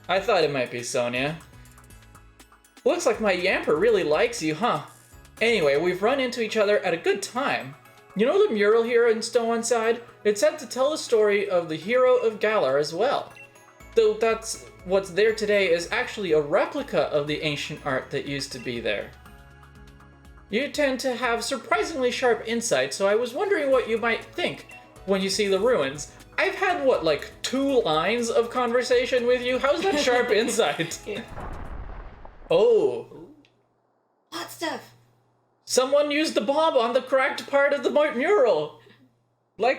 I thought it might be Sonia. Looks like my Yamper really likes you, huh? Anyway, we've run into each other at a good time. You know the mural here in Stow-on-Side? It's said to tell the story of the hero of Galar as well. Though that's what's there today is actually a replica of the ancient art that used to be there. You tend to have surprisingly sharp insight, so I was wondering what you might think when you see the ruins. I've had, what, like 2 lines of conversation with you? How's that sharp insight? Yeah. Oh. Hot stuff. Someone used the bomb on the cracked part of the mural.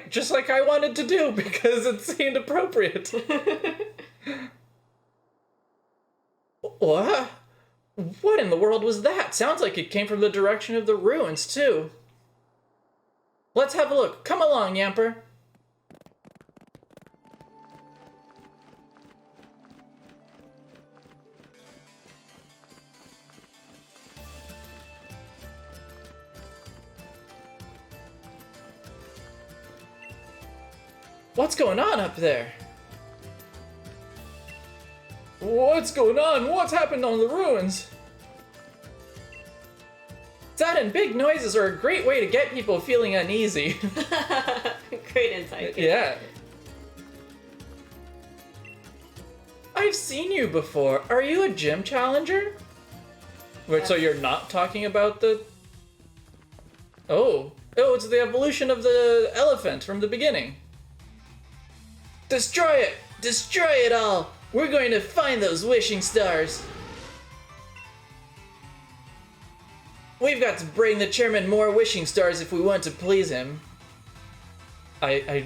Just like I wanted to do, because it seemed appropriate. What? What in the world was that? Sounds like it came from the direction of the ruins, too. Let's have a look. Come along, Yamper. What's going on up there? What's going on? What's happened on the ruins? That and big noises are a great way to get people feeling uneasy. Great insight. Yeah. I've seen you before. Are you a gym challenger? Wait, so you're not talking about the... Oh, it's the evolution of the elephant from the beginning. Destroy it! Destroy it all! We're going to find those wishing stars! We've got to bring the chairman more wishing stars if we want to please him. I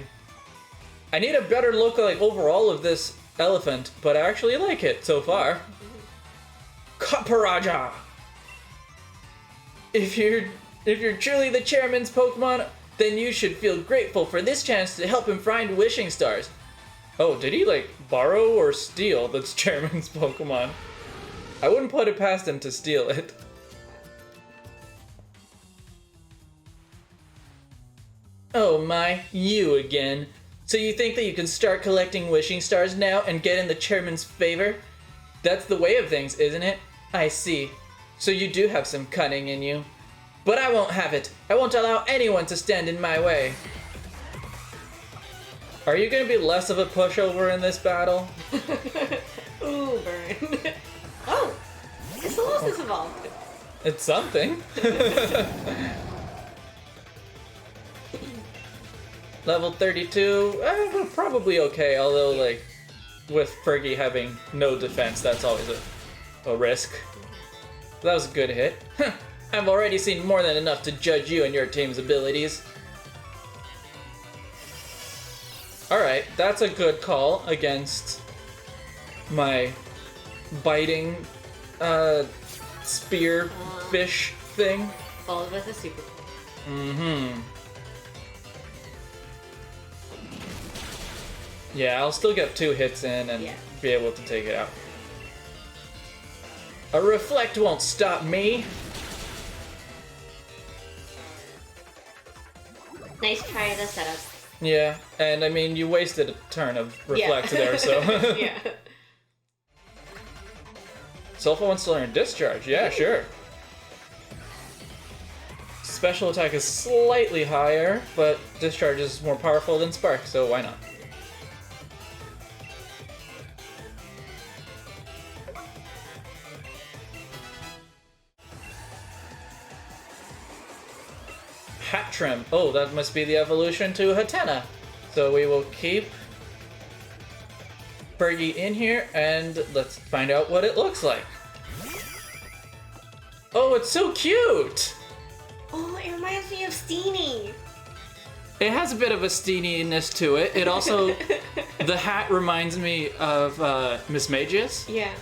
need a better look overall of this elephant, but I actually like it so far. Kaparaja! If you're truly the chairman's Pokemon, then you should feel grateful for this chance to help him find wishing stars. Oh, did he, borrow or steal this chairman's Pokemon? I wouldn't put it past him to steal it. Oh my, you again. So you think that you can start collecting wishing stars now and get in the chairman's favor? That's the way of things, isn't it? I see. So you do have some cunning in you. But I won't have it. I won't allow anyone to stand in my way. Are you going to be less of a pushover in this battle? Ooh, burn. Oh, it's the Colossus evolved. It's something. Level 32, we're probably okay, although, with Fergie having no defense, that's always a risk. That was a good hit. I've already seen more than enough to judge you and your team's abilities. Alright, that's a good call against my biting, spear fish thing. Followed with a super. Mm-hmm. Yeah, I'll still get 2 hits in and be able to take it out. A reflect won't stop me. Nice try at the setup. Yeah, and I mean, you wasted a turn of reflect there, so. Yeah. Sulfo wants to learn discharge. Yeah, sure. Special attack is slightly higher, but discharge is more powerful than spark, so why not? Hat trim. Oh, that must be the evolution to Hatena. So we will keep Fergie in here and let's find out what it looks like. Oh, it's so cute! Oh, it reminds me of Steenie. It has a bit of a steeniness to it. It also, the hat reminds me of Miss Magius. Yeah.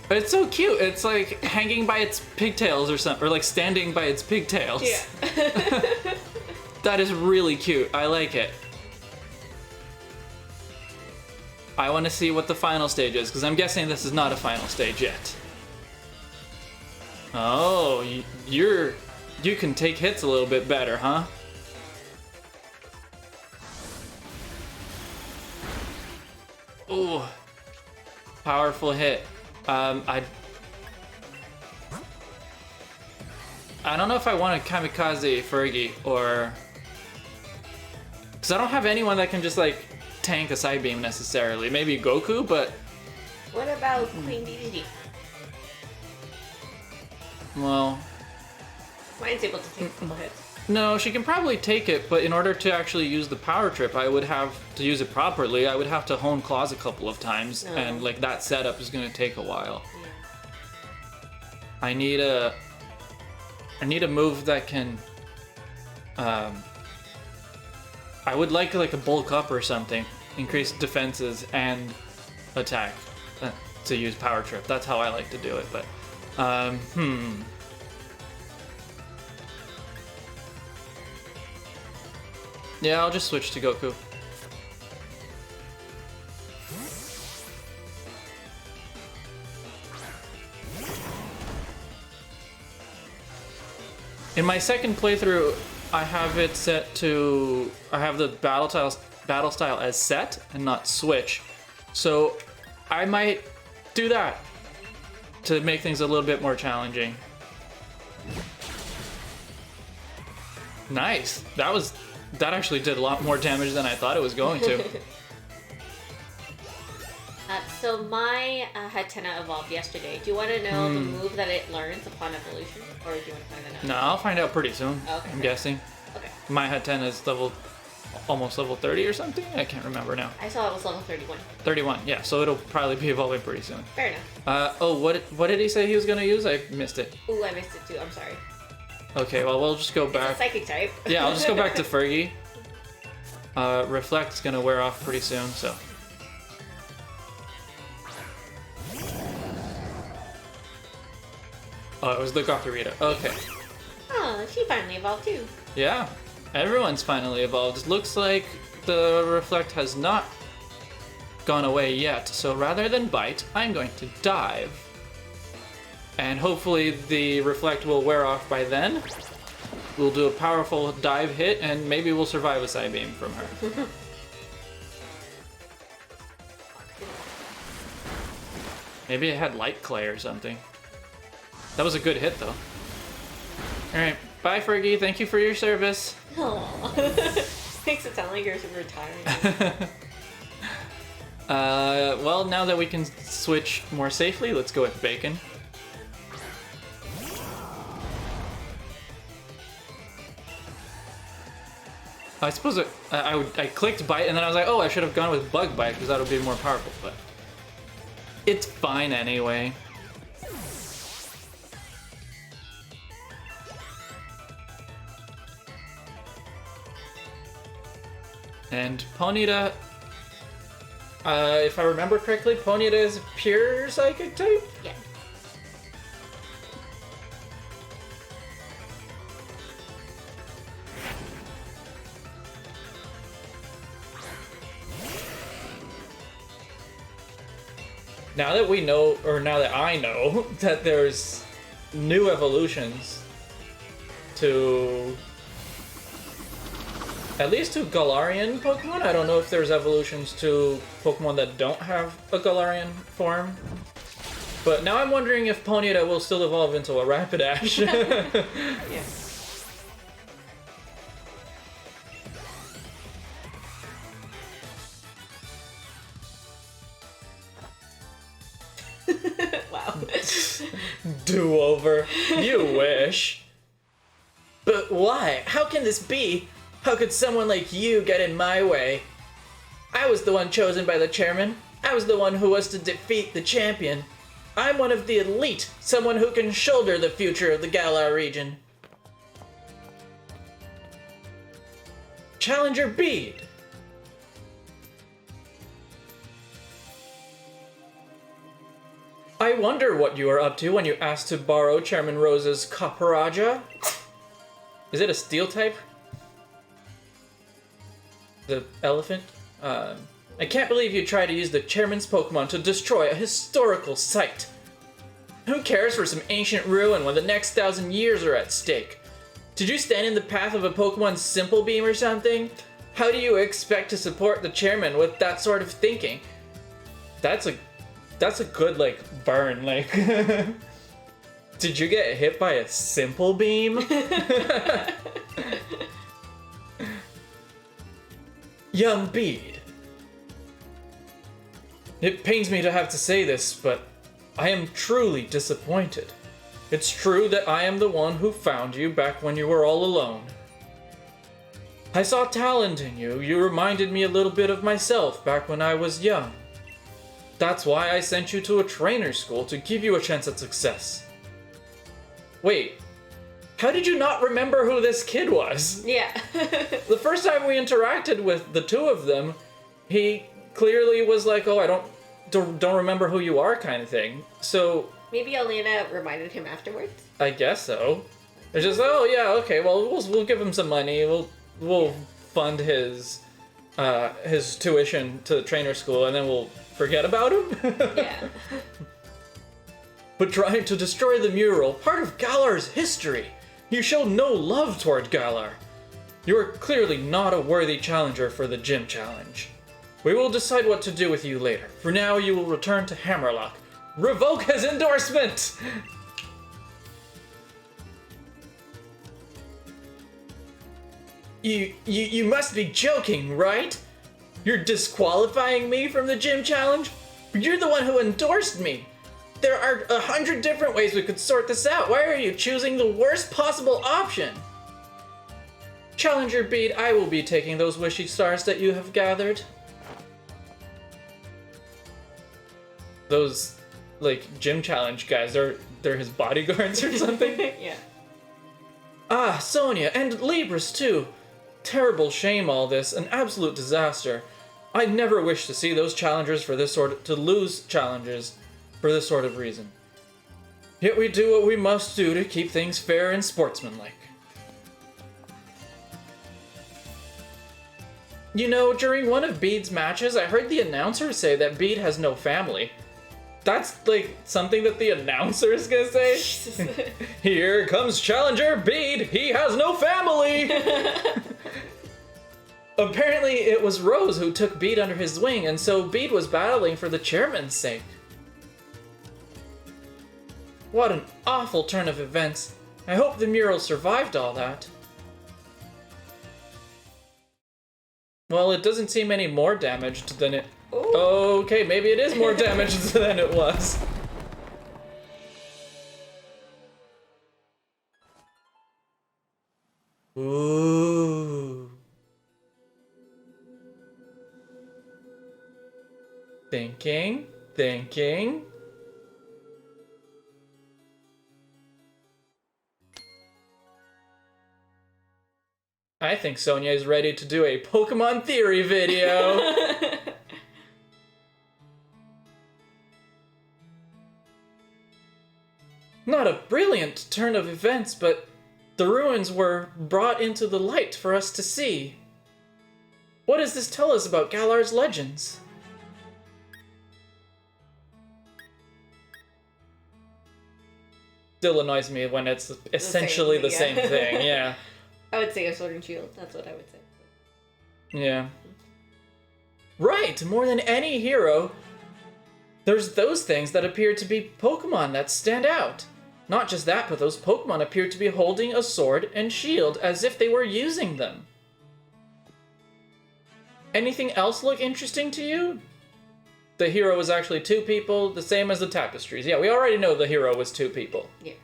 But it's so cute. It's like hanging by its pigtails or something, or like standing by its pigtails. Yeah. That is really cute. I like it. I want to see what the final stage is, because I'm guessing this is not a final stage yet. Oh, you can take hits a little bit better, huh? Oh, Powerful hit. I don't know if I want to kamikaze Fergie or... Because I don't have anyone that can just, like, tank a side beam necessarily. Maybe Goku, but... What about Queen DDD? Well... Mine's able to take a couple hits. No, she can probably take it, but in order to actually use the power trip, I would have to use it properly. I would have to hone claws a couple of times, and like that setup is going to take a while. Yeah. I need a move that can. I would like a bulk up or something, increase defenses and attack to use power trip. That's how I like to do it. But yeah, I'll just switch to Goku. In my second playthrough, I have it set to... I have the battle style as set and not switch. So I might do that to make things a little bit more challenging. Nice. That actually did a lot more damage than I thought it was going to. So my Hatena evolved yesterday. Do you want to know the move that it learns upon evolution? Or do you want to find that out? No, I'll find out pretty soon. Okay, I'm guessing. Okay. My Hatena is almost level 30 or something? I can't remember now. I saw it was level 31. 31, yeah, so it'll probably be evolving pretty soon. Fair enough. Oh, what did he say he was going to use? I missed it. Ooh, I missed it too. I'm sorry. Okay, well, we'll just go It's a back. psychic type. Yeah, I'll just go back to Fergie. Reflect's going to wear off pretty soon, so... Oh, it was the Gokurita. Okay. Oh, she finally evolved too. Yeah, everyone's finally evolved. It looks like the Reflect has not gone away yet, so rather than bite, I'm going to dive. And hopefully the Reflect will wear off by then. We'll do a powerful dive hit, and maybe we'll survive a side beam from her. Maybe it had light clay or something. That was a good hit, though. Alright, bye Fergie, thank you for your service. Aww. Makes it sound like you're retiring. Well, now that we can switch more safely, let's go with Bacon. I suppose I clicked Bite, and then I was like, oh, I should have gone with Bug Bite, because that would be more powerful, but... It's fine anyway. And Ponyta, if I remember correctly, Ponyta is a pure psychic type? Yeah. Now that we know, or now that I know, that there's new evolutions to... At least to Galarian Pokemon. I don't know if there's evolutions to Pokemon that don't have a Galarian form. But now I'm wondering if Ponyta will still evolve into a Rapidash. Yeah. Wow. Do-over. You wish. But why? How can this be? How could someone like you get in my way? I was the one chosen by the chairman. I was the one who was to defeat the champion. I'm one of the elite, someone who can shoulder the future of the Galar region. Challenger Bede. I wonder what you are up to when you asked to borrow Chairman Rose's Kaparaja. Is it a steel type? The elephant? I can't believe you tried to use the chairman's Pokemon to destroy a historical site. Who cares for some ancient ruin when the next 1,000 years are at stake? Did you stand in the path of a Pokemon's Simple Beam or something? How do you expect to support the chairman with that sort of thinking? That's that's a good, like, burn, like... Did you get hit by a simple beam? Young Bede. It pains me to have to say this, but I am truly disappointed. It's true that I am the one who found you back when you were all alone. I saw talent in you. You reminded me a little bit of myself back when I was young. That's why I sent you to a trainer school to give you a chance at success. Wait, how did you not remember who this kid was? Yeah. The first time we interacted with the two of them, he clearly was like, oh, I don't remember who you are kind of thing. So... Maybe Elena reminded him afterwards? I guess so. It's just, oh yeah, okay, well, we'll give him some money, we'll fund his tuition to the trainer school, and then we'll forget about him? Yeah. But trying to destroy the mural, part of Galar's history. You show no love toward Galar. You are clearly not a worthy challenger for the gym challenge. We will decide what to do with you later. For now, you will return to Hammerlock. Revoke his endorsement! You must be joking, right? You're disqualifying me from the gym challenge? You're the one who endorsed me. There are 100 different ways we could sort this out. Why are you choosing the worst possible option? Challenger Bede, I will be taking those wishy stars that you have gathered. Those, like, gym challenge guys, they're his bodyguards or something? Yeah. Ah, Sonia, and Libris too. Terrible shame all this, an absolute disaster. I never wish to see those challengers for this sort of, to lose challenges for this sort of reason. Yet we do what we must do to keep things fair and sportsmanlike. You know, during one of Bede's matches, I heard the announcer say that Bede has no family. That's, like, something that the announcer is gonna say? Here comes Challenger Bede, he has no family! Apparently it was Rose who took Bede under his wing, and so Bede was battling for the chairman's sake. What an awful turn of events. I hope the mural survived all that. Well, it doesn't seem any more damaged than it... Ooh. Okay, maybe it is more damaged than it was. Ooh. Thinking. I think Sonia is ready to do a Pokemon theory video. Not a brilliant turn of events, but the ruins were brought into the light for us to see. What does this tell us about Galar's legends? Still annoys me when it's essentially the same thing, yeah. I would say a Sword and Shield, that's what I would say. Yeah. Right, more than any hero, there's those things that appear to be Pokemon that stand out. Not just that, but those Pokemon appear to be holding a sword and shield as if they were using them. Anything else look interesting to you? The hero was actually two people, the same as the tapestries. Yeah, we already know the hero was two people. Yeah.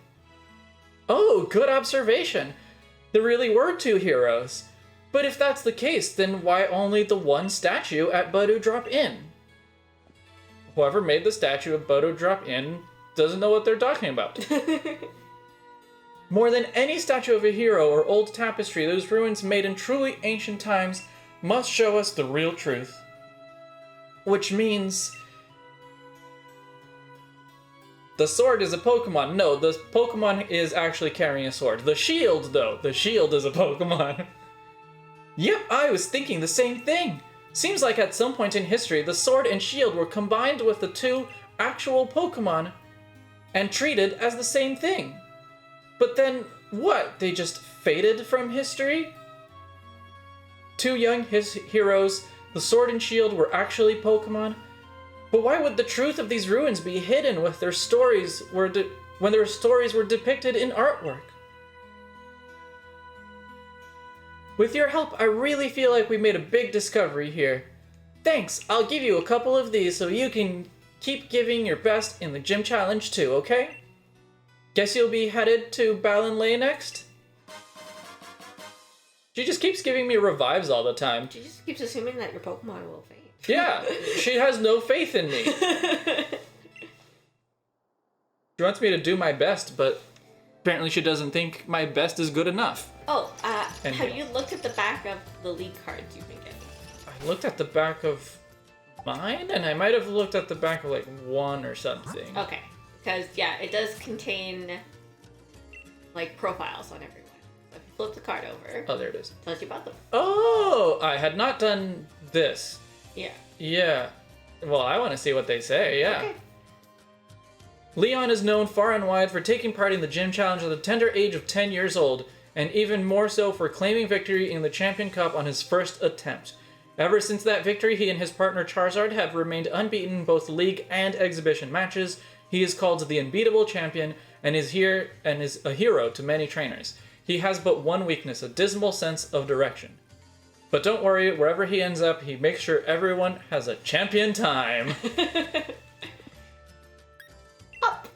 Oh, good observation. There really were two heroes. But if that's the case, then why only the one statue at Budew Drop-In? Whoever made the statue of Budew Drop-In doesn't know what they're talking about. More than any statue of a hero or old tapestry, those ruins made in truly ancient times must show us the real truth. Which means... the sword is a Pokemon. No, the Pokemon is actually carrying a sword. The shield, though. The shield is a Pokemon. Yep, I was thinking the same thing. Seems like at some point in history, the sword and shield were combined with the two actual Pokemon and treated as the same thing. But then, what? They just faded from history? Two young heroes, the sword and shield were actually Pokemon? But why would the truth of these ruins be hidden when their stories were depicted in artwork? With your help, I really feel like we made a big discovery here. Thanks, I'll give you a couple of these so you can keep giving your best in the gym challenge too, okay? Guess you'll be headed to Balin next? She just keeps giving me revives all the time. She just keeps assuming that your Pokemon will faint. Yeah, she has no faith in me. She wants me to do my best, but apparently she doesn't think my best is good enough. Oh, have you looked at the back of the league cards you've been getting? I looked at the back of mine, and I might have looked at the back of, like, one or something. Okay, because, yeah, it does contain, like, profiles on everyone. So if you flip the card over... Oh, there it is. It tells you about them. Oh! I had not done this. Yeah. Yeah. Well, I want to see what they say, yeah. Okay. Leon is known far and wide for taking part in the gym challenge at the tender age of 10 years old, and even more so for claiming victory in the Champion Cup on his first attempt. Ever since that victory, he and his partner Charizard have remained unbeaten in both league and exhibition matches. He is called the unbeatable champion and is a hero to many trainers. He has but one weakness, a dismal sense of direction. But don't worry, wherever he ends up, he makes sure everyone has a champion time. Up!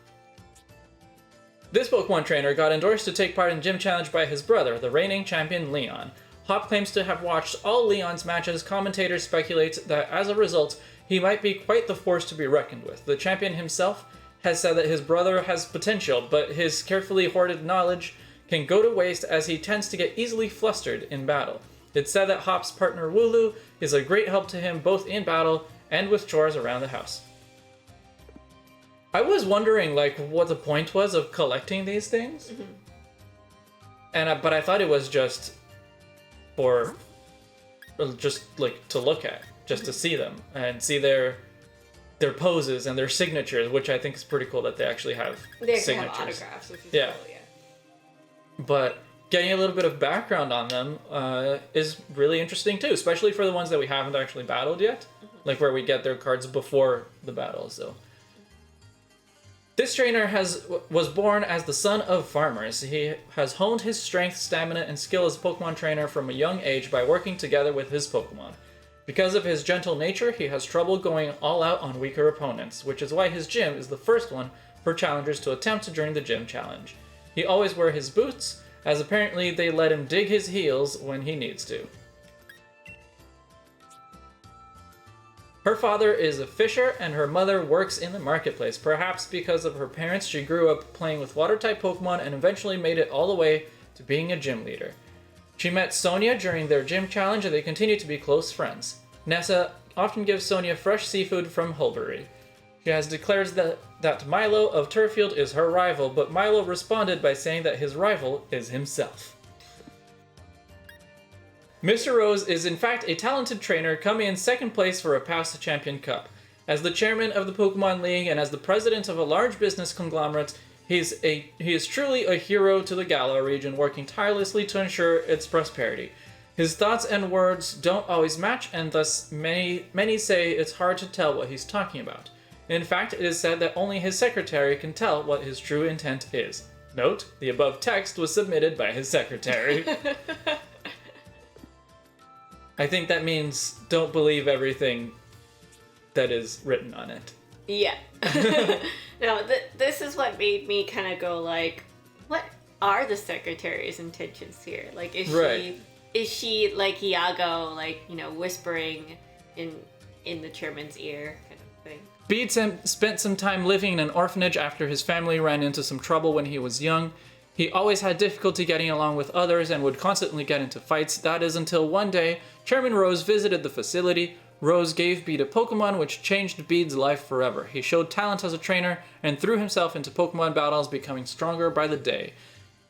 This Pokemon trainer got endorsed to take part in Gym Challenge by his brother, the reigning champion Leon. Hop claims to have watched all Leon's matches. Commentators speculate that as a result, he might be quite the force to be reckoned with. The champion himself has said that his brother has potential, but his carefully hoarded knowledge can go to waste as he tends to get easily flustered in battle. It's said that Hop's partner Wooloo is a great help to him both in battle and with chores around the house. I was wondering, like, what the point was of collecting these things, but I thought it was just for, just like to look at, just to see them and see their poses and their signatures, which I think is pretty cool that they actually have signatures. They have autographs, which is Yeah. cool, yeah. But getting a little bit of background on them is really interesting too, especially for the ones that we haven't actually battled yet, like where we get their cards before the battle. So this trainer was born as the son of farmers. He has honed his strength, stamina, and skill as a Pokemon trainer from a young age by working together with his Pokemon. Because of his gentle nature, he has trouble going all out on weaker opponents, which is why his gym is the first one for challengers to attempt during the gym challenge. He always wears his boots, as apparently they let him dig his heels when he needs to. Her father is a fisher, and her mother works in the marketplace. Perhaps because of her parents, she grew up playing with water-type Pokemon and eventually made it all the way to being a gym leader. She met Sonia during their gym challenge, and they continue to be close friends. Nessa often gives Sonia fresh seafood from Hulbury. She has declared that Milo of Turffield is her rival, but Milo responded by saying that his rival is himself. Mr. Rose is in fact a talented trainer, coming in second place for a past Champion Cup. As the chairman of the Pokemon League and as the president of a large business conglomerate, he is truly a hero to the Galar region, working tirelessly to ensure its prosperity. His thoughts and words don't always match, and thus many say it's hard to tell what he's talking about. In fact, it is said that only his secretary can tell what his true intent is. Note, the above text was submitted by his secretary. I think that means don't believe everything that is written on it. Yeah. No, this is what made me kind of go like, what are the secretary's intentions here? Like, is she like Iago, like, you know, whispering in the chairman's ear kind of thing? Bede spent some time living in an orphanage after his family ran into some trouble when he was young. He always had difficulty getting along with others and would constantly get into fights. That is until one day, Chairman Rose visited the facility. Rose gave Bede a Pokemon, which changed Bede's life forever. He showed talent as a trainer and threw himself into Pokemon battles, becoming stronger by the day.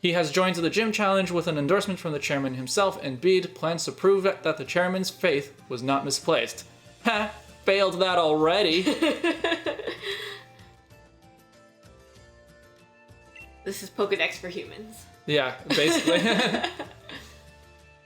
He has joined the gym challenge with an endorsement from the chairman himself, and Bede plans to prove that the chairman's faith was not misplaced. Ha! Failed that already! This is Pokedex for humans. Yeah, basically.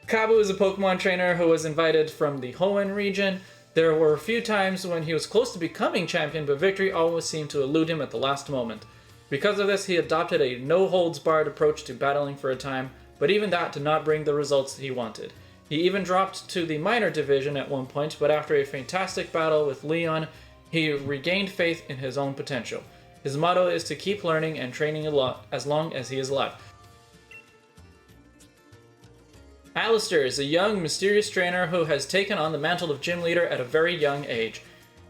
Kabu is a Pokemon trainer who was invited from the Hoenn region. There were a few times when he was close to becoming champion, but victory always seemed to elude him at the last moment. Because of this, he adopted a no-holds-barred approach to battling for a time, but even that did not bring the results he wanted. He even dropped to the minor division at one point, but after a fantastic battle with Leon, he regained faith in his own potential. His motto is to keep learning and training a lot as long as he is alive. Alistair is a young, mysterious trainer who has taken on the mantle of gym leader at a very young age.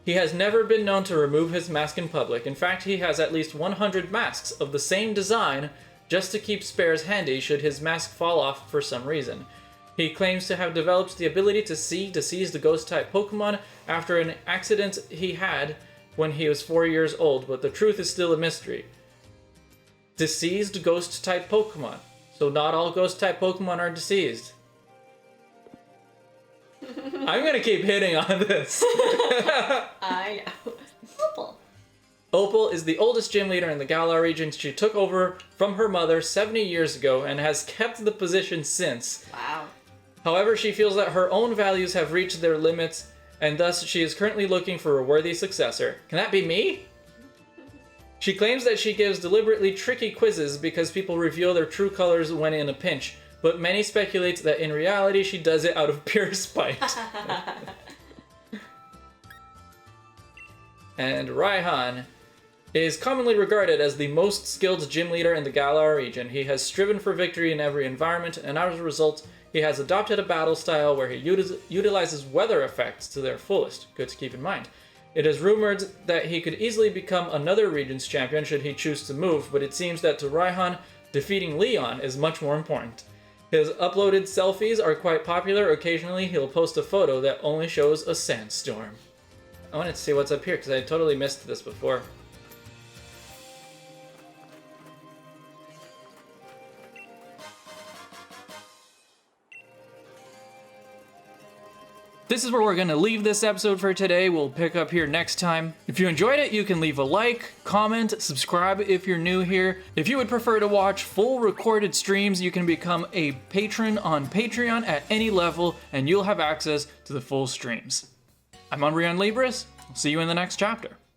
He has never been known to remove his mask in public. In fact, he has at least 100 masks of the same design just to keep spares handy should his mask fall off for some reason. He claims to have developed the ability to see deceased ghost-type Pokémon after an accident he had when he was 4 years old, but the truth is still a mystery. Deceased ghost-type Pokémon. So not all ghost-type Pokémon are deceased. I'm gonna keep hitting on this. I know. Opal. Opal is the oldest gym leader in the Galar region. She took over from her mother 70 years ago and has kept the position since. Wow. However, she feels that her own values have reached their limits, and thus she is currently looking for a worthy successor. Can that be me? She claims that she gives deliberately tricky quizzes because people reveal their true colors when in a pinch, but many speculate that in reality she does it out of pure spite. And Raihan is commonly regarded as the most skilled gym leader in the Galar region. He has striven for victory in every environment, and as a result, he has adopted a battle style where he utilizes weather effects to their fullest. Good to keep in mind. It is rumored that he could easily become another region's champion should he choose to move, but it seems that to Raihan, defeating Leon is much more important. His uploaded selfies are quite popular. Occasionally, he'll post a photo that only shows a sandstorm. I wanted to see what's up here, because I totally missed this before. This is where we're going to leave this episode for today. We'll pick up here next time. If you enjoyed it, you can leave a like, comment, subscribe if you're new here. If you would prefer to watch full recorded streams, you can become a patron on Patreon at any level, and you'll have access to the full streams. I'm Unrion Libris. I'll see you in the next chapter.